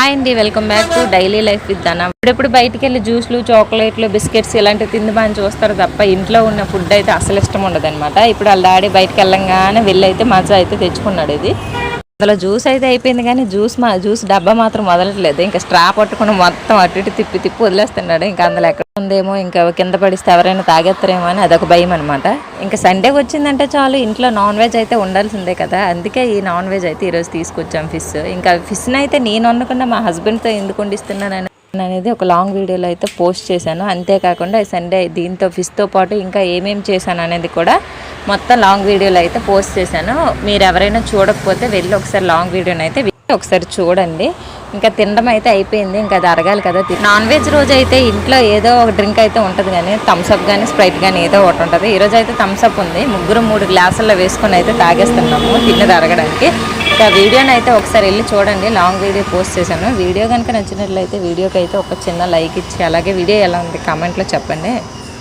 Hi అండి, welcome back to daily life with ధన. ఇప్పుడెప్పుడు బయటికి వెళ్ళి జ్యూస్లు, చాక్లెట్లు, బిస్కెట్స్ ఇలాంటివి తింది బాగా చూస్తారు తప్ప ఇంట్లో ఉన్న ఫుడ్ అయితే అసలు ఇష్టం ఉండదు అనమాట. ఇప్పుడు వాళ్ళ డాడీ బయటకు వెళ్ళంగానే వెళ్ళి అయితే మజా అయితే తెచ్చుకున్నాడు. ఇది అందులో జ్యూస్ అయితే అయిపోయింది కానీ జ్యూస్ డబ్బా మాత్రం వదలట్లేదు. ఇంకా స్ట్రా పట్టుకుని మొత్తం అటు ఇటు తిప్పి వదిలేస్తున్నాడు. ఇంకా అందులో ఎక్కడ ఉందేమో, ఇంకా కింద పడిస్తే ఎవరైనా తాగేస్తారేమో అని అదొక భయం అనమాట. ఇంకా సండే వచ్చిందంటే చాలు ఇంట్లో నాన్ వెజ్ అయితే ఉండాల్సిందే కదా. అందుకే ఈ నాన్ వెజ్ అయితే ఈరోజు తీసుకొచ్చాం ఫిష్. ఇంకా ఫిష్ని అయితే నేను వండకుండా మా హస్బెండ్తో ఎందుకు వండిస్తున్నాను అనేది ఒక లాంగ్ వీడియోలో అయితే పోస్ట్ చేశాను. అంతేకాకుండా సండే దీంతో ఫిష్తో పాటు ఇంకా ఏమేమి చేశాను అనేది కూడా మొత్తం లాంగ్ వీడియోలో అయితే పోస్ట్ చేశాను. మీరు ఎవరైనా చూడకపోతే వెళ్ళి ఒకసారి లాంగ్ వీడియోని అయితే ఒకసారి చూడండి. ఇంకా తినడం అయితే అయిపోయింది, ఇంకా అది అరగాలి కదా. నాన్ వెజ్ రోజు అయితే ఇంట్లో ఏదో ఒక డ్రింక్ అయితే ఉంటుంది, కానీ థమ్స్అప్ కానీ స్ప్రైట్ కానీ ఏదో ఒకటి ఉంటుంది. ఈరోజు అయితే థమ్స్అప్ ఉంది. ముగ్గురు 3 గ్లాసుల్లో వేసుకొని అయితే తాగేస్తున్నాము తిన్నది అరగడానికి. ఇంకా వీడియోని అయితే ఒకసారి వెళ్ళి చూడండి, లాంగ్ వీడియో పోస్ట్ చేశాను. వీడియో కనుక నచ్చినట్లయితే వీడియోకి అయితే ఒక చిన్న లైక్ ఇచ్చి, అలాగే వీడియో ఎలా ఉంది కామెంట్లో చెప్పండి.